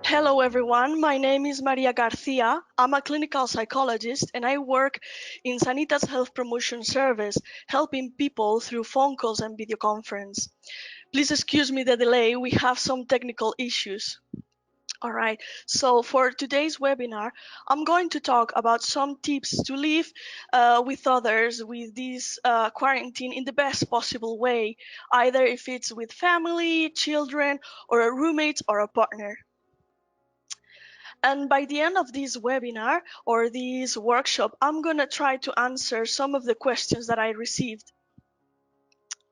Hello everyone, my name is Maria Garcia. I'm a clinical psychologist and I work in Sanitas Health Promotion Service, helping people through phone calls and video conference. Please excuse me the delay, we have some technical issues. All right, so for today's webinar, I'm going to talk about some tips to live with others with this quarantine in the best possible way, either if it's with family, children, or a roommate or a partner. And by the end of this webinar or this workshop, I'm going to try to answer some of the questions that I received.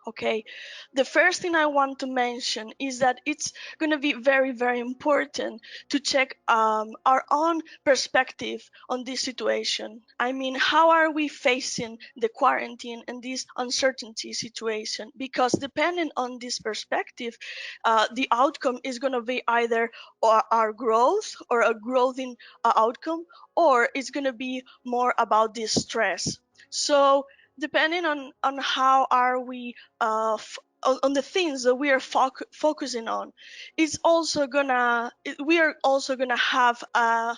Okay, the first thing I want to mention is that it's going to be very, very important to check our own perspective on this situation. I mean, how are we facing the quarantine and this uncertainty situation? Because depending on this perspective, the outcome is going to be either our growth or a growing outcome, or it's going to be more about this stress. So depending on how are we on the things that we are focusing on, it's also gonna we are also gonna have a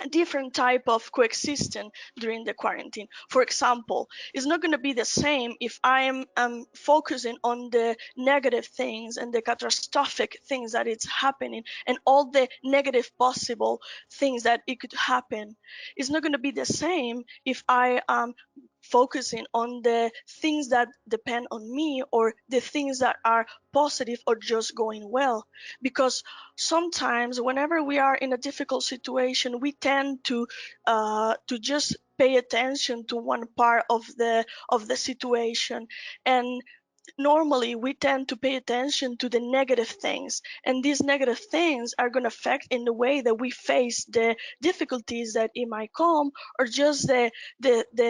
different type of coexistence during the quarantine. For example, it's not going to be the same if I am focusing on the negative things and the catastrophic things that it's happening and all the negative possible things that it could happen. It's not going to be the same if I am focusing on the things that depend on me or the things that are positive or just going well, because sometimes whenever we are in a difficult situation we tend to just pay attention to one part of the situation, and normally we tend to pay attention to the negative things, and these negative things are going to affect in the way that we face the difficulties that it might come, or just the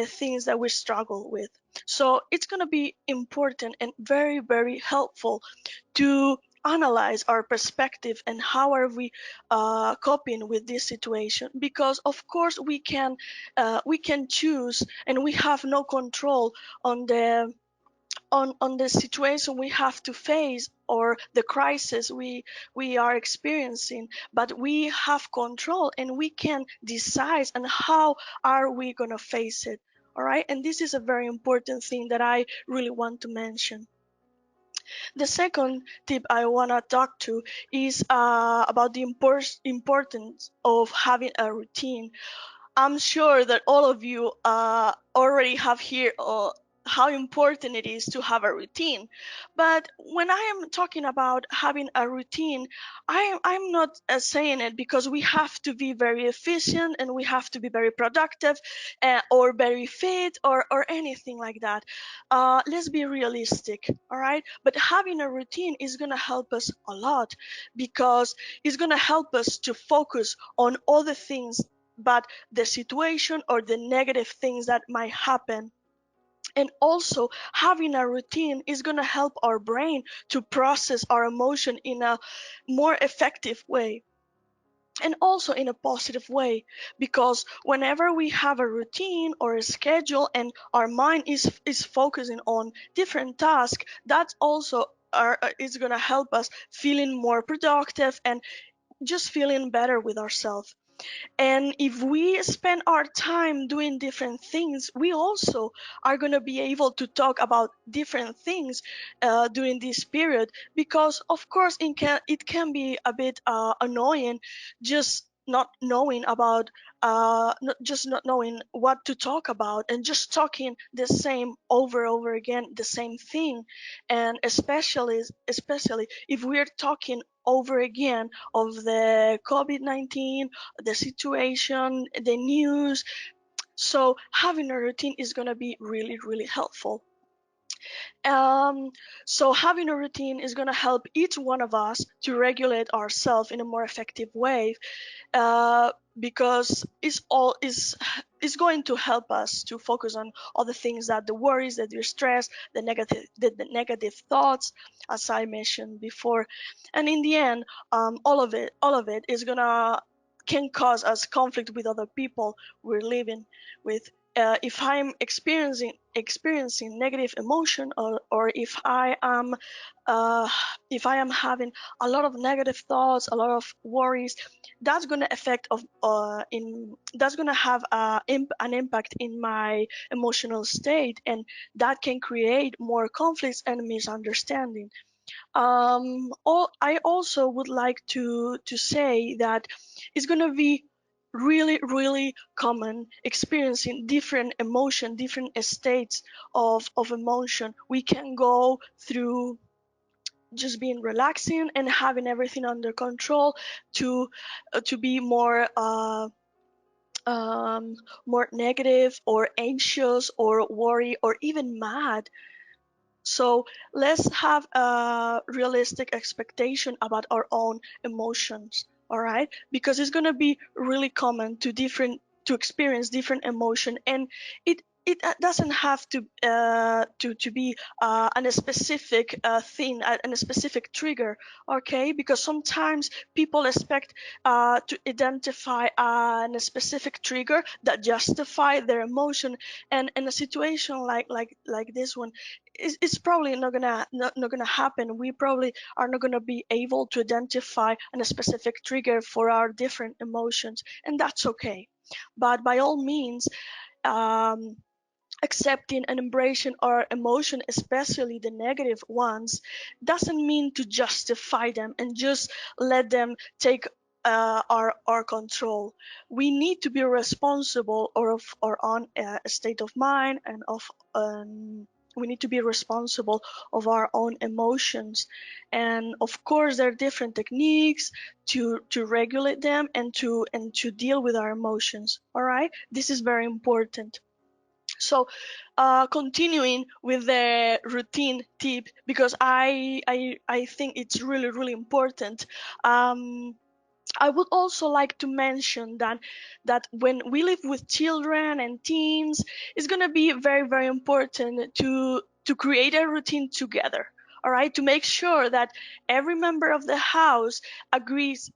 things that we struggle with. So it's going to be important and very, very helpful to analyze our perspective and how are we coping with this situation, because of course we can choose and we have no control on the situation we have to face or the crisis we are experiencing, but we have control and we can decide on how are we going to face it. All right, and this is a very important thing that I really want to mention. The second tip I want to talk to is about the importance of having a routine. I'm sure that all of you already have here how important it is to have a routine. But when I am talking about having a routine, I'm not saying it because we have to be very efficient and we have to be very productive or very fit or anything like that. Let's be realistic, all right? But having a routine is going to help us a lot, because it's going to help us to focus on all the things but the situation or the negative things that might happen. And also having a routine is going to help our brain to process our emotion in a more effective way, and also in a positive way, because whenever we have a routine or a schedule and our mind is focusing on different tasks, that also is going to help us feeling more productive and just feeling better with ourselves. And if we spend our time doing different things, we also are going to be able to talk about different things during this period, because of course it can be a bit annoying just not knowing about not knowing what to talk about and just talking the same over again, the same thing. And especially if we're talking over again of the COVID-19, the situation, the news. So having a routine is going to be really, really helpful. Um, so having a routine is going to help each one of us to regulate ourselves in a more effective way, uh, because it's going to help us to focus on all the things, that the worries, that the stress, the negative thoughts, as I mentioned before. And in the end, all of it is gonna can cause us conflict with other people we're living with. if I'm experiencing negative emotion, or uh, if I am having a lot of negative thoughts, a lot of worries, that's going to affect of in that's going to have an impact in my emotional state, and that can create more conflicts and misunderstanding. I also would like to say that it's gonna be really, really common experiencing different emotion, different states of emotion. We can go through just being relaxing and having everything under control to be um, more negative or anxious or worry or even mad. So let's have a realistic expectation about our own emotions, all right? Because it's gonna be really common to experience different emotion, and it doesn't have to be a specific thing, a specific trigger, okay? Because sometimes people expect to identify a specific trigger that justify their emotion, and in a situation like this one, it's probably not gonna happen. We probably are not gonna be able to identify a specific trigger for our different emotions, and that's okay. But by all means, um, accepting and embracing our emotion, especially the negative ones, doesn't mean to justify them and just let them take our control. We need to be responsible of our own state of mind, and of we need to be responsible of our own emotions. And of course, there are different techniques to regulate them and to deal with our emotions. All right, this is very important. So, continuing with the routine tip, because I think it's really, really important. Um, I would also like to mention that when we live with children and teens, it's gonna be very, very important to create a routine together. All right, to make sure that every member of the house agrees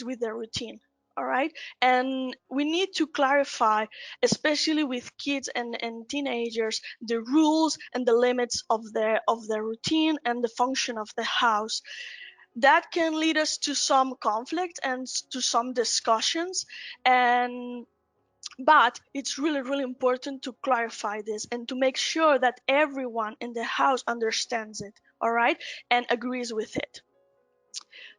with the routine. All right, and we need to clarify, especially with kids and teenagers, the rules and the limits of the routine and the function of the house. That can lead us to some conflict and to some discussions, and but it's really, really important to clarify this and to make sure that everyone in the house understands it, all right, and agrees with it.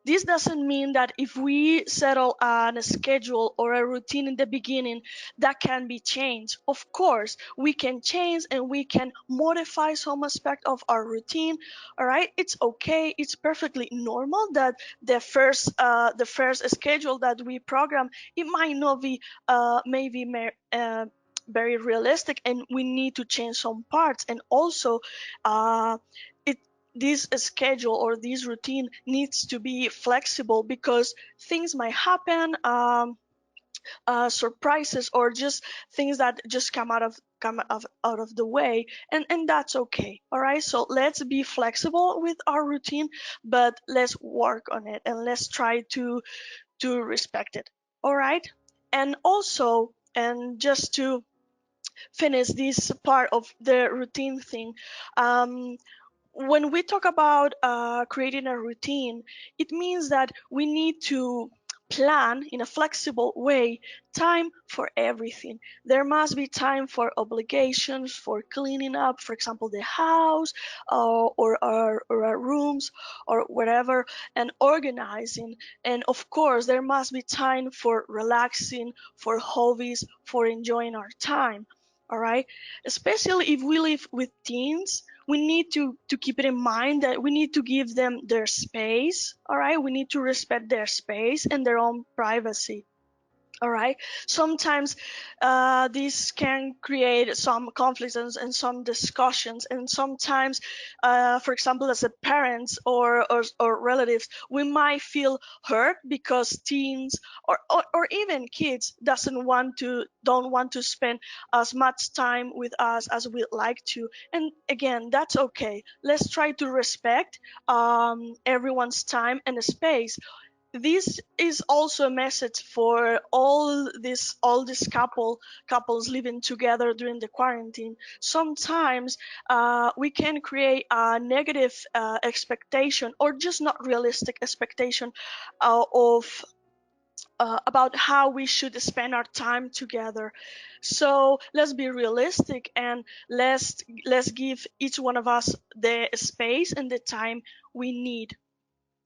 This doesn't mean that if we settle on a schedule or a routine in the beginning, that can be changed. Of course, we can change and we can modify some aspect of our routine. All right, it's okay. It's perfectly normal that the first schedule that we program, it might not be maybe very realistic, and we need to change some parts. And also, uh, it this schedule or this routine needs to be flexible because things might happen, surprises, or just things that just come out of the way, and that's okay. All right, so let's be flexible with our routine, but let's work on it and let's try to respect it. All right, and also, and just to finish this part of the routine thing, um, when we talk about creating a routine, it means that we need to plan in a flexible way time for everything. There must be time for obligations, for cleaning up, for example, the house, or our rooms, or whatever, and organizing. And of course, there must be time for relaxing, for hobbies, for enjoying our time. All right, especially if we live with teens, we need to keep it in mind that we need to give them their space. All right, we need to respect their space and their own privacy. All right, sometimes this can create some conflicts and some discussions, and sometimes, for example, as a parents or relatives, we might feel hurt because teens or even kids don't want to spend as much time with us as we'd like to. And again, that's okay. Let's try to respect everyone's time and space. this is also a message for all these couples living together during the quarantine. Sometimes we can create a negative expectation, or just not realistic expectation of about how we should spend our time together. So let's be realistic, and let's give each one of us the space and the time we need.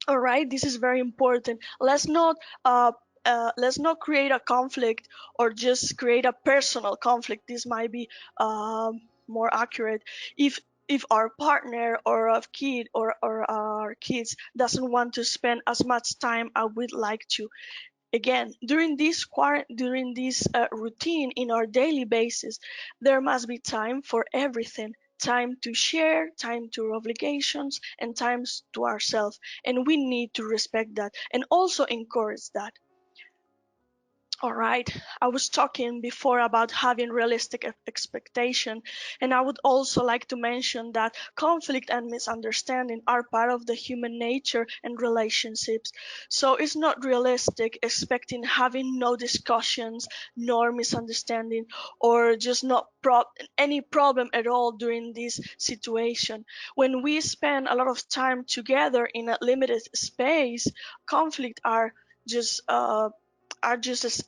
All right, this is very important. Uh, let's not create a conflict, or just create a personal conflict. This might be more accurate. If our partner or a kid, or our kids doesn't want to spend as much time I would like to, again, during this routine in our daily basis, there must be time for everything. Time to share, time to obligations, and times to ourselves. And we need to respect that and also encourage that. All right. I was talking before about having realistic expectation, and I would also like to mention that conflict and misunderstanding are part of the human nature and relationships. So it's not realistic expecting having no discussions, nor misunderstanding, or just not any problem at all during this situation. When we spend a lot of time together in a limited space, conflict just uh, are just as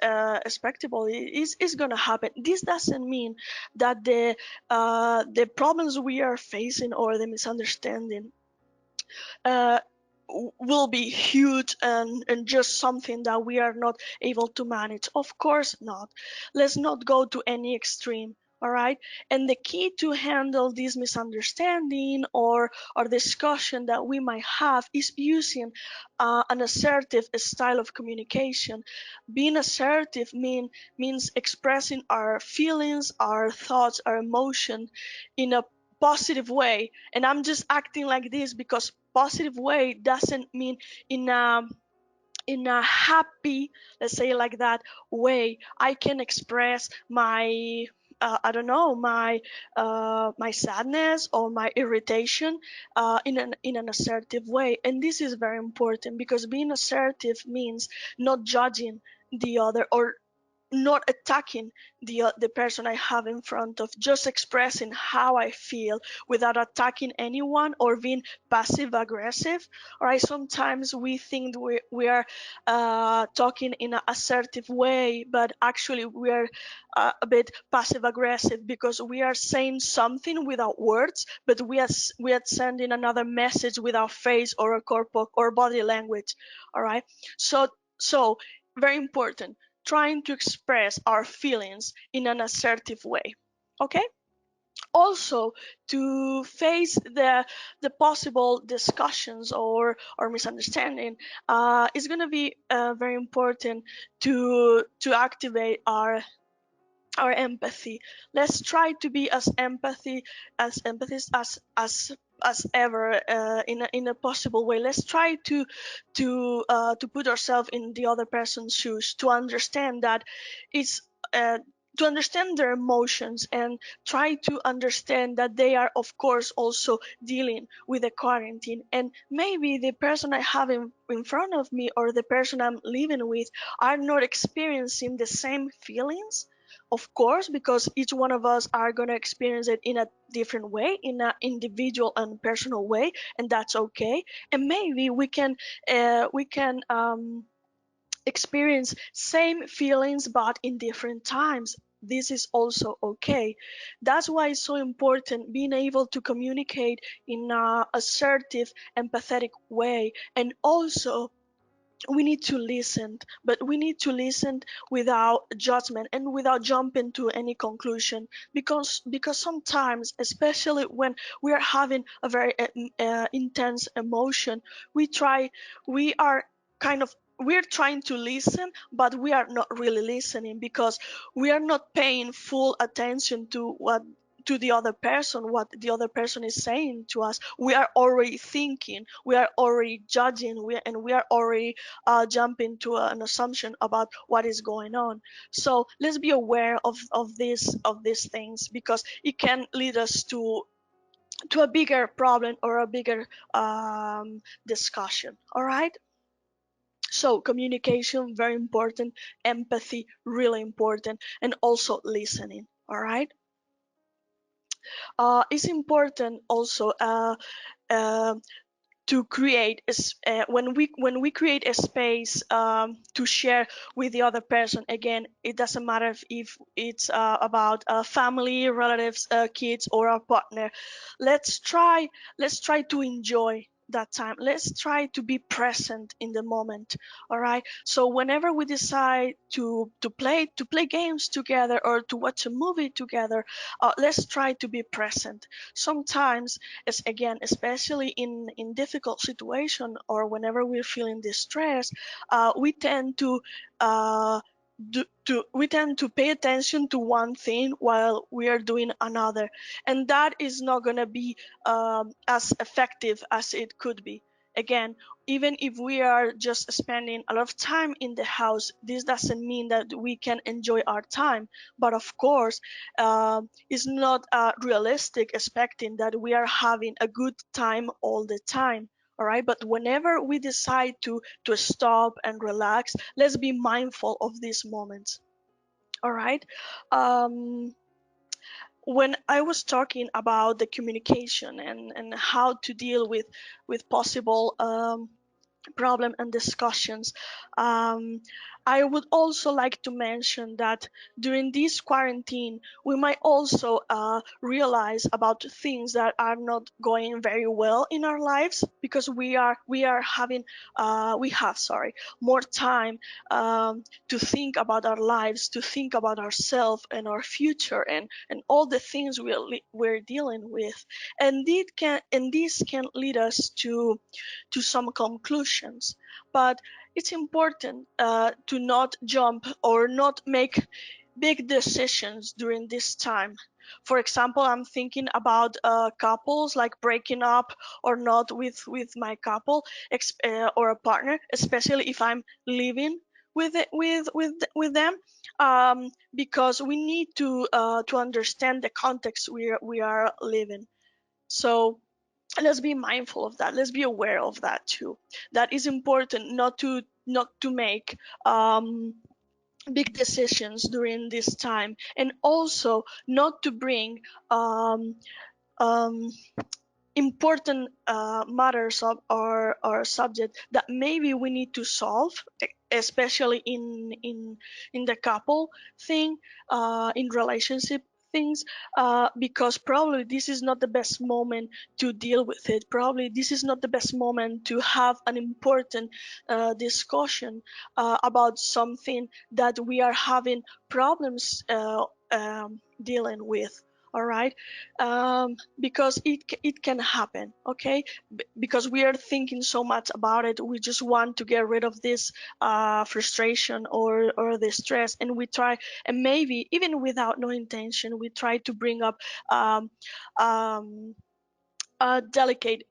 expectable. It's going to happen. This doesn't mean that the problems we are facing, or the misunderstanding, uh, will be huge, and just something that we are not able to manage. Of course not. Let's not go to any extreme. All right. And the key to handle this misunderstanding, or discussion that we might have, is using an assertive style of communication. Being assertive means expressing our feelings, our thoughts, our emotion in a positive way. And I'm just acting like this because positive way doesn't mean in a happy, let's say like that, way. I can express my I don't know, my sadness or my irritation in an assertive way. And this is very important, because being assertive means not judging the other, or not attacking the person I have in front of, just expressing how I feel without attacking anyone or being passive aggressive. All right, sometimes we think we are talking in an assertive way, but actually we are a bit passive aggressive, because we are saying something without words, but we are sending another message with our face, or a corpo or body language. All right, so very important, trying to express our feelings in an assertive way. Okay? Also, to face the possible discussions, or misunderstanding, it's going to be very important to activate our empathy. Let's try to be as empathic as ever, in a possible way. Let's try to put ourselves in the other person's shoes, to understand that it's uh, to understand their emotions, and try to understand that they are, of course, also dealing with the quarantine. And maybe the person I have in front of me, or the person I'm living with, are not experiencing the same feelings, of course, because each one of us are going to experience it in a different way, in an individual and personal way, and that's okay. And maybe we can experience same feelings, but in different times. This is also okay. That's why it's so important being able to communicate in a assertive, empathetic way. And also, we need to listen, but we need to listen without judgment and without jumping to any conclusion, because sometimes, especially when we are having a very intense emotion, we try we are kind of we're trying to listen, but we are not really listening, because we are not paying full attention to the other person, what the other person is saying to us. We are already thinking, we are already judging, and we are already jump into an assumption about what is going on. So let's be aware of these things, because it can lead us to a bigger problem, or a bigger discussion. All right. So communication, very important. Empathy, really important. And also listening. All right. It's important also uh, to create when we create a space to share with the other person. Again, it doesn't matter if it's about family, relatives, kids, or our partner. Let's try to enjoy that time. Let's try to be present in the moment. All right, so whenever we decide to play games together or to watch a movie together, let's try to be present. Sometimes, as again, especially in difficult situation or whenever we're feeling distress, we tend to we tend to pay attention to one thing while we are doing another, and that is not going to be as effective as it could be. Again, even if we are just spending a lot of time in the house, this doesn't mean that we can enjoy our time. But of course, it's not realistic expecting that we are having a good time all the time. All right, but whenever we decide to stop and relax, let's be mindful of these moments. All right. um, when I was talking about the communication and how to deal with possible problem and discussions. Um, I would also like to mention that during this quarantine, we might also realize about things that are not going very well in our lives because we are having we have more time to think about our lives, to think about ourselves and our future and all the things we're dealing with, and this can lead us to some conclusions. But it's important to not jump or not make big decisions during this time. For example, I'm thinking about couples like breaking up or not with my couple or a partner, especially if I'm living with them, because we need to understand the context we are living. So let's be mindful of that. Let's be aware of that too. That is important, not to make big decisions during this time, and also not to bring um, um, important matters of our subject that maybe we need to solve, especially in the couple thing, in relationship things, because probably this is not the best moment to deal with it. Probably this is not the best moment to have an important discussion about something that we are having problems dealing with. All right. Because it can happen. Okay. Because we are thinking so much about it, we just want to get rid of this frustration or the stress, and we try, and maybe even without no intention, we try to bring up um, um, a delicate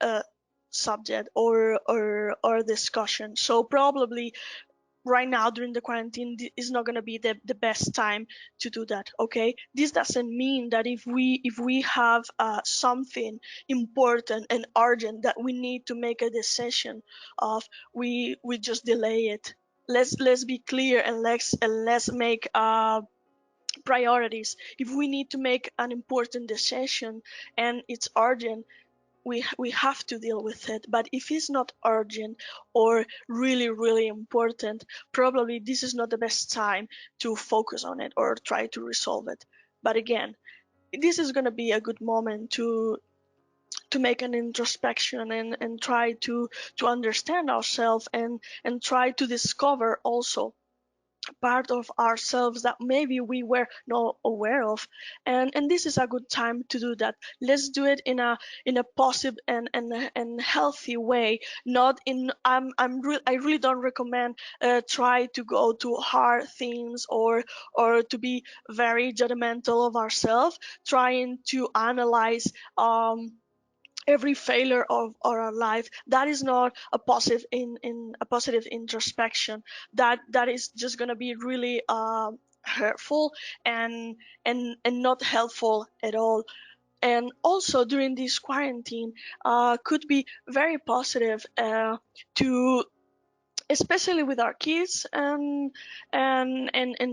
subject or discussion. So probably right now during the quarantine is not going to be the best time to do that. Okay, this doesn't mean that if we have something important and urgent that we need to make a decision of, we just delay it. Let's be clear, and let's make priorities. If we need to make an important decision and it's urgent, we have to deal with it. But if it's not urgent or really really important, probably this is not the best time to focus on it or try to resolve it. But again, this is going to be a good moment to make an introspection and try to understand ourselves and try to discover also part of ourselves that maybe we were not aware of. And this is a good time to do that. Let's do it in a positive and healthy way, not in I really don't recommend try to go to hard things or to be very judgmental of ourselves, trying to analyze every failure of our life. That is not a positive in a positive introspection. That is just going to be really hurtful and and not helpful at all. And also during this quarantine, could be very positive to especially with our kids and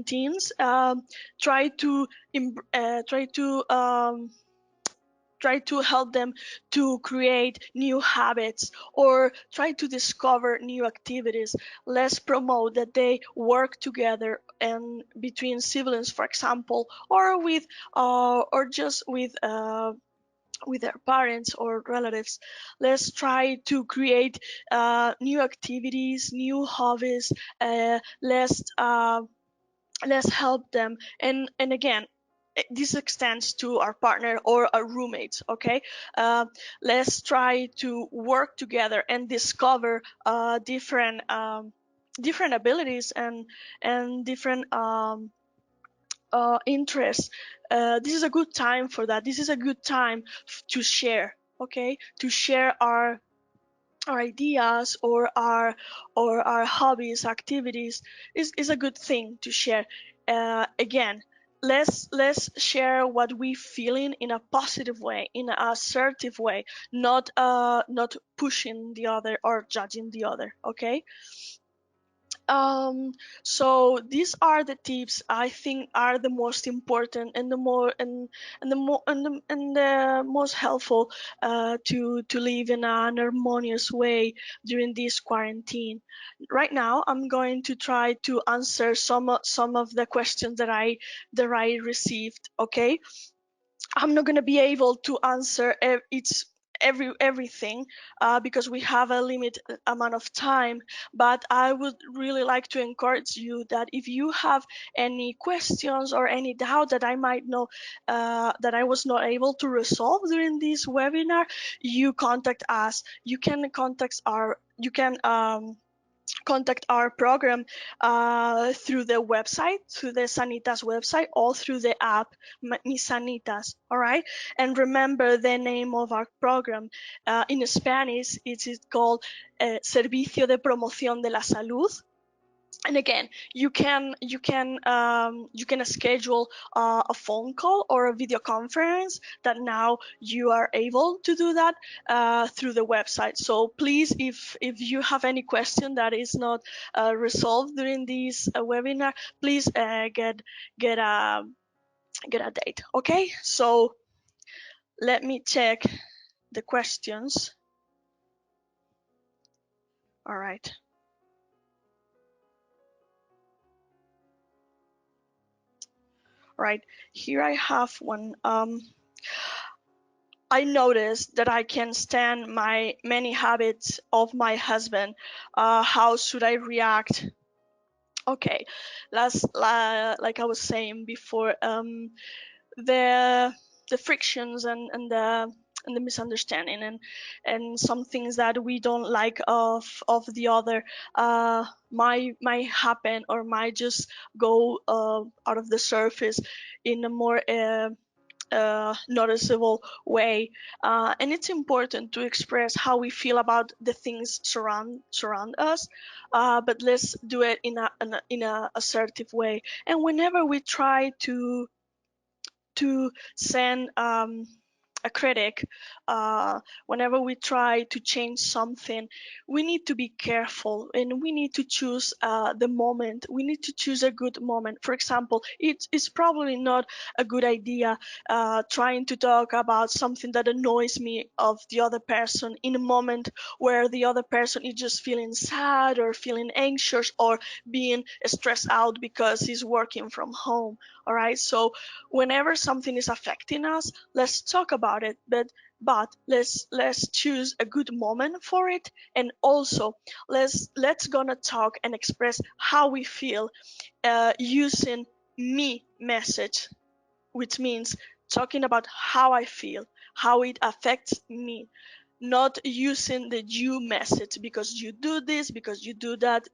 teens, try to try to try to help them to create new habits or try to discover new activities. Let's promote that they work together and between siblings, for example, or with or just with their parents or relatives. Let's try to create new activities, new hobbies. Let's help them. And again, this extends to our partner or our roommates. Okay, uh, let's try to work together and discover different abilities and different interests. This is a good time for that. This is a good time to share. Okay, to share our ideas or our hobbies, activities is a good thing to share. Again, let's share what we feeling in a positive way, in an assertive way, not pushing the other or judging the other. Okay. um so these are the tips I think are the most important and the more and the more and the most helpful to live in an harmonious way during this quarantine. Right now I'm going to try to answer some of the questions that I received. Okay, I'm not going to be able to answer everything because we have a limited amount of time. But I would really like to encourage you that if you have any questions or any doubt that I might know that I was not able to resolve during this webinar, you contact us. You can contact our. You can. Contact our program through the website, through the Sanitas website, or through the app, Mi Sanitas. All right. And remember the name of our program. In Spanish, it is called Servicio de Promoción de la Salud. And again, you can schedule a phone call or a video conference that now you are able to do that through the website. So please, if you have any question that is not resolved during this webinar, please get a get a date. Okay, so let me check the questions. All right. Right, here I have one. I noticed that I can stand my many habits of my husband. How should I react? Okay, like I was saying before, the the frictions and the misunderstanding and some things that we don't like of the other might happen or might just go out of the surface in a more noticeable way, and it's important to express how we feel about the things surround us, but let's do it in a assertive way. And whenever we try to send a critic, whenever we try to change something, we need to be careful and we need to choose the moment. We need to choose a good moment. For example, it's probably not a good idea trying to talk about something that annoys me of the other person in a moment where the other person is just feeling sad or feeling anxious or being stressed out because he's working from home. All right, so whenever something is affecting us, let's talk about it, but let's choose a good moment for it. And also let's gonna talk and express how we feel using me message, which means talking about how I feel, how it affects me, not using the you message because you do this, because you do that.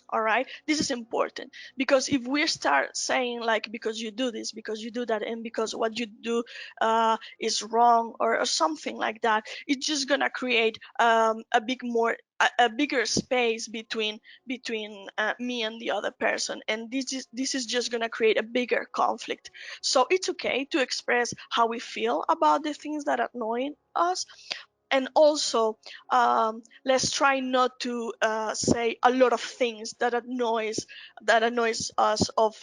All right, this is important because if we start saying like because you do this, because you do that, and because what you do is wrong or something like that, it's just gonna create a bigger space between me and the other person, and this is just gonna create a bigger conflict. So it's okay to express how we feel about the things that are annoying us, and also, let's try not to say a lot of things that annoys us of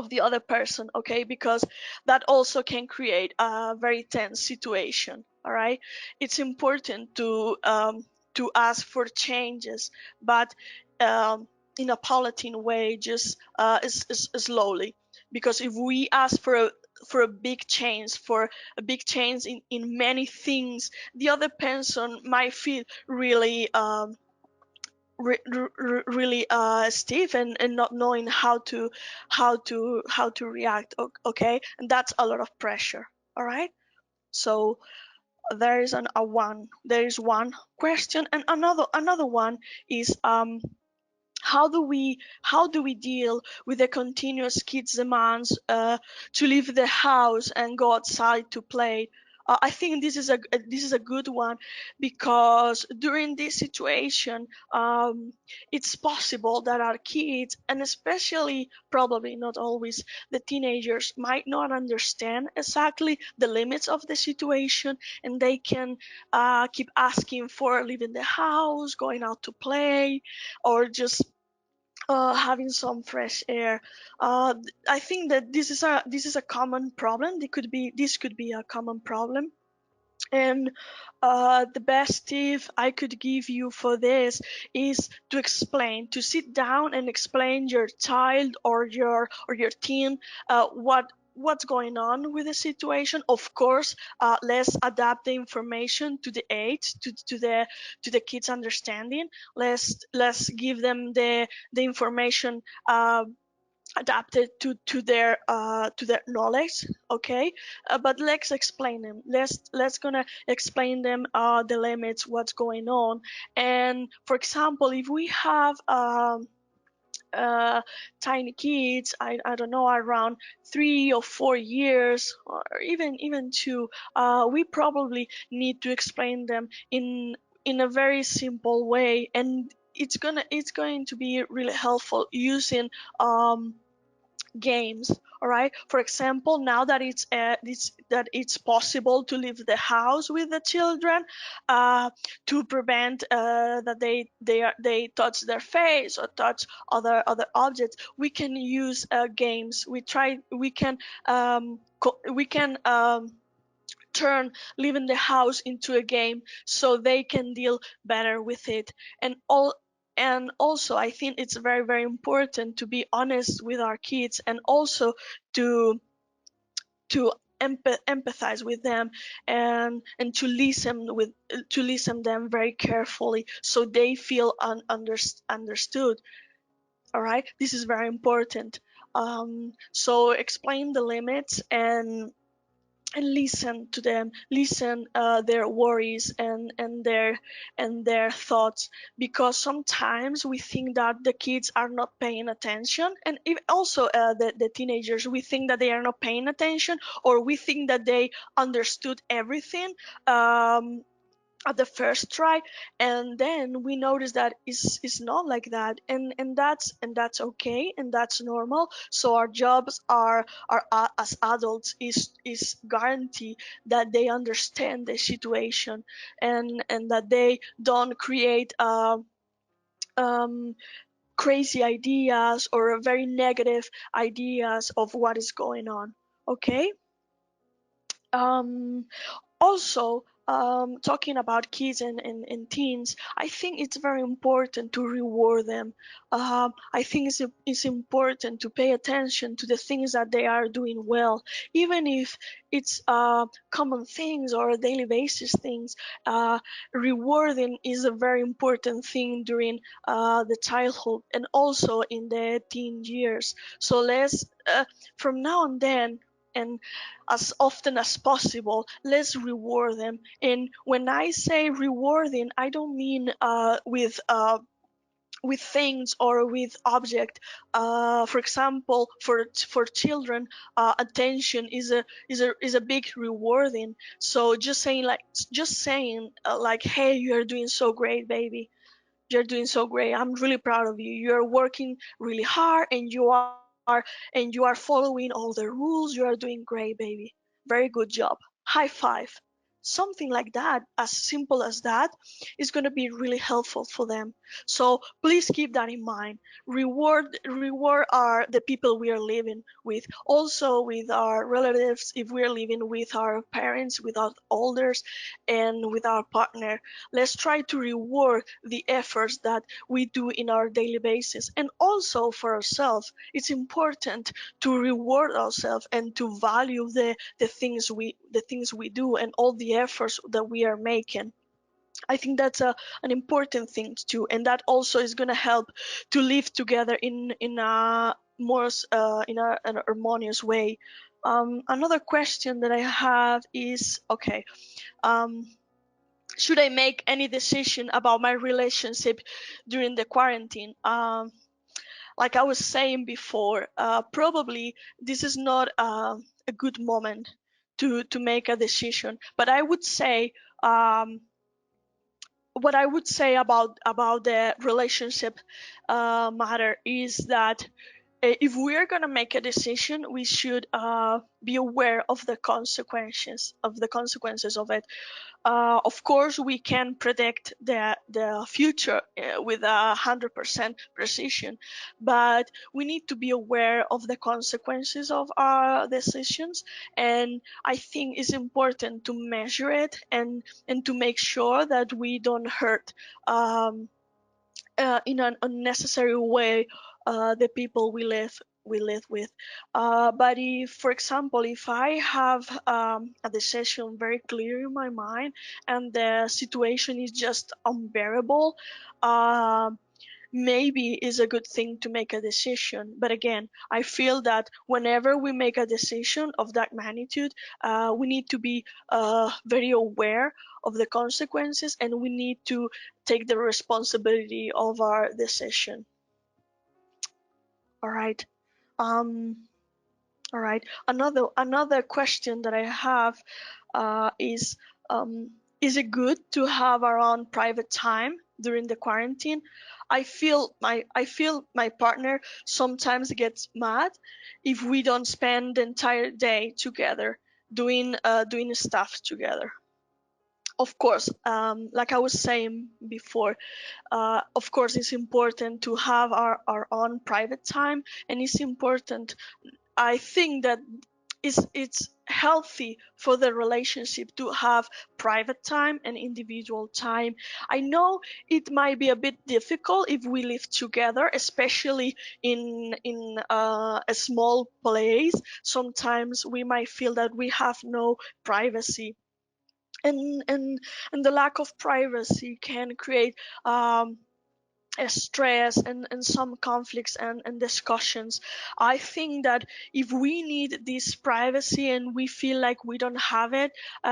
the other person, okay? Because that also can create a very tense situation. All right, it's important to ask for changes, but um, in a Palatine way, just slowly. Because if we ask for a big change, in many things, the other person might feel really really stiff, and not knowing how to react. Okay, and that's a lot of pressure. All right, so there is one question, and another one is, how do we deal with the continuous kids demands to leave the house and go outside to play? I think this is a good one, because during this situation, it's possible that our kids, and especially, probably not always, the teenagers, might not understand exactly the limits of the situation, and they can keep asking for leaving the house, going out to play, or just having some fresh air. I think that this is a common problem. This could be a common problem, and the best tip I could give you for this is to sit down and explain your child or your teen what's going on with the situation. Of course, let's adapt the information to the age, to the kids' understanding. Let's give them the information adapted to their knowledge. Okay, but let's explain them. Let's gonna explain them the limits, what's going on. And for example, if we have uh, tiny kids, I don't know, around 3 or 4 years, or even two, we probably need to explain them in a very simple way, and it's going to be really helpful using games. All right, for example, now that it's possible to leave the house with the children, to prevent that they touch their face or touch other objects, we can use games. We can turn leaving the house into a game, so they can deal better with it. And also, I think it's very, very important to be honest with our kids, and also to to empathize with them, and to listen them very carefully, so they feel understood. All right, this is very important. So explain the limits, and listen to them, listen their worries, and their thoughts, because sometimes we think that the kids are not paying attention, and also the teenagers, we think that they are not paying attention, or we think that they understood everything um, at the first try, and then we notice that it's not like that, and that's okay, and that's normal. So our jobs as adults is guarantee that they understand the situation, and that they don't create um, crazy ideas or very negative ideas of what is going on. Okay. um Also, talking about kids and teens, I think it's very important to reward them. I think it's important to pay attention to the things that they are doing well, even if it's common things or daily basis things. Rewarding is a very important thing during the childhood, and also in the teen years. So let's, from now and then, and as often as possible, let's reward them. And when I say rewarding, I don't mean with things or with object. For example, for children, attention is a big rewarding. So just saying like, hey, you're doing so great, baby. You're doing so great. I'm really proud of you. You're working really hard, and you are following all the rules. You are doing great, baby. Very good job. High five. something like that, as simple as that, is going to be really helpful for them. So please keep that in mind. Reward are the people we are living with, also with our relatives, if we're living with our parents, with our elders, and with our partner. Let's try to reward the efforts that we do in our daily basis. And also for ourselves, it's important to reward ourselves and to value the things we do and all the efforts that we are making. I think that's an important thing too, and that also is going to help to live together in a more an harmonious way. Another question that I have is, okay, um, should I make any decision about my relationship during the quarantine? Like I was saying before, probably this is not a good moment to make a decision. But I would say, what I would say about the relationship matter is that if we are gonna make a decision, we should be aware of the consequences of it. Of course, we can predict the future with 100% precision, but we need to be aware of the consequences of our decisions. And I think it's important to measure it and to make sure that we don't hurt um, in an unnecessary way the people we live with. But if, for example, if I have a decision very clear in my mind and the situation is just unbearable, uh, maybe is a good thing to make a decision. But again, I feel that whenever we make a decision of that magnitude, we need to be very aware of the consequences, and we need to take the responsibility of our decision. All right. Um, all right. Another question that I have is it good to have our own private time during the quarantine? I feel my partner sometimes gets mad if we don't spend the entire day together doing stuff together. Of course, like I was saying before, of course it's important to have our own private time, and it's important, I think, that it's healthy for the relationship to have private time and individual time. I know it might be a bit difficult if we live together, especially in a small place. Sometimes we might feel that we have no privacy, and the lack of privacy can create a stress and some conflicts and discussions. I think that if we need this privacy and we feel like we don't have it,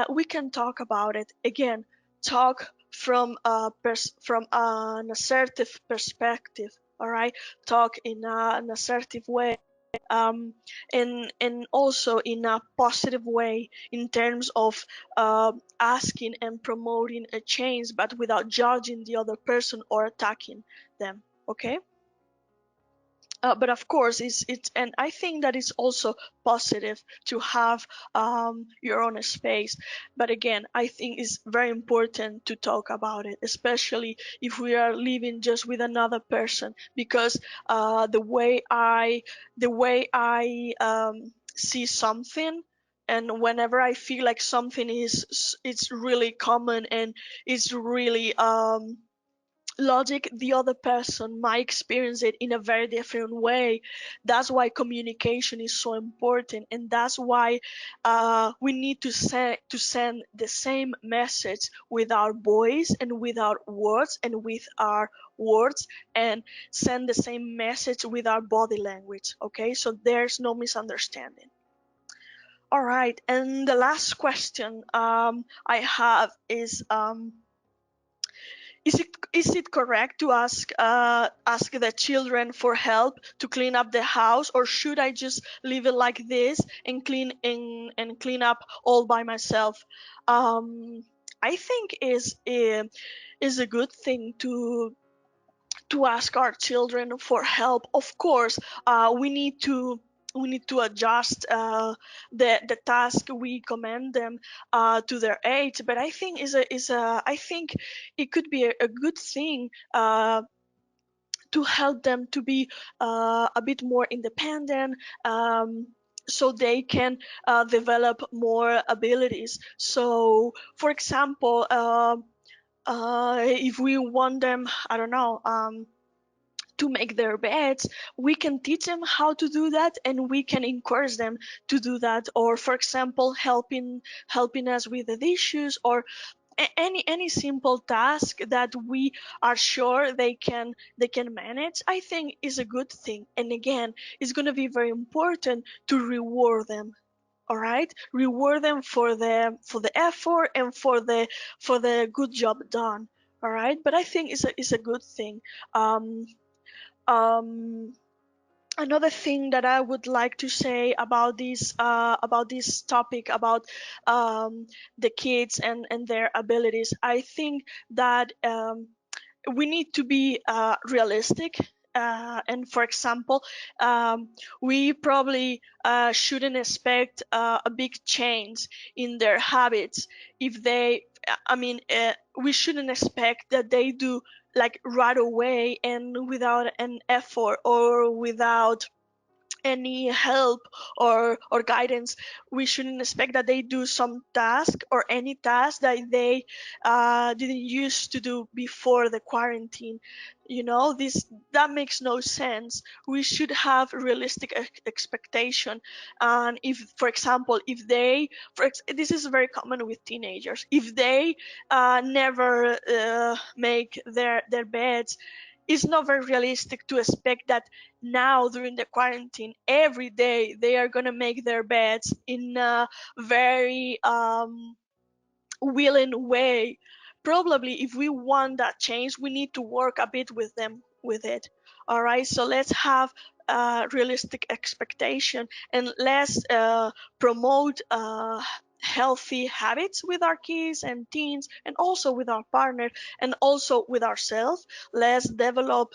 we can talk about it. Again, talk from an assertive perspective. All right, talk in an assertive way, um, and also in a positive way in terms of asking and promoting a change, but without judging the other person or attacking them. Okay. But of course, it's and I think that it's also positive to have your own space. But again, I think it's very important to talk about it, especially if we are living just with another person, because the way I see something, and whenever I feel like something it's really common and it's really logic, the other person might experience it in a very different way. That's why communication is so important, and that's why we need to send the same message with our voice and with our words and with our words, and send the same message with our body language. Okay, so there's no misunderstanding. All right, and the last question I have is it correct to ask the children for help to clean up the house, or should I just leave it like this and clean up all by myself? I think is a good thing to ask our children for help. Of course, we need we need to adjust the task we command them to their age. But I think I think it could be a good thing to help them to be a bit more independent, so they can develop more abilities. So, for example, if we want them, I don't know, to make their beds, we can teach them how to do that, and we can encourage them to do that. Or, for example, helping us with the dishes, or any simple task that we are sure they can manage, I think is a good thing. And again, it's going to be very important to reward them. All right, reward them for the effort and for the good job done. All right, but I think it's a good thing. um um Another thing that I would like to say about this topic, about the kids and their abilities, I think that we need to be realistic. And for example, um, we probably shouldn't expect a big change in their habits. If they, I mean, we shouldn't expect that they do like right away and without an effort or without any help or guidance. We shouldn't expect that they do some task or any task that they didn't used to do before the quarantine. This that makes no sense. We should have realistic expectation. And if, for example, if they, this is very common with teenagers, if they never make their beds, it's not very realistic to expect that now during the quarantine every day they are going to make their beds in a very willing way. Probably if we want that change, we need to work a bit with them with it. All right, so let's have realistic expectation, and let's promote healthy habits with our kids and teens, and also with our partner, and also with ourselves. Let's develop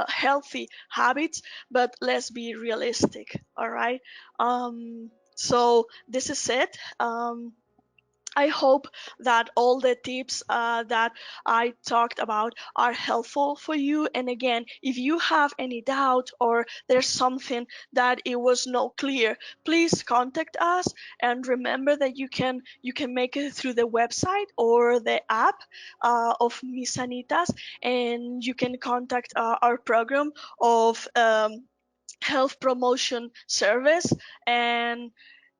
healthy habits, but let's be realistic. All right. So this is it. I hope that all the tips that I talked about are helpful for you. And again, if you have any doubt or there's something that it was not clear, please contact us. And remember that you can make it through the website or the app of Miss Anitas, and you can contact our program of health promotion service, and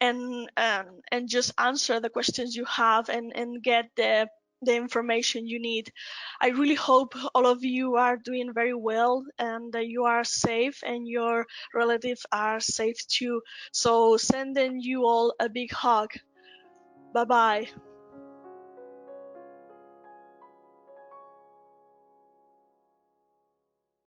and just answer the questions you have, and get the information you need. I really hope all of you are doing very well, and that you are safe and your relatives are safe too. So sending you all a big hug. Bye bye.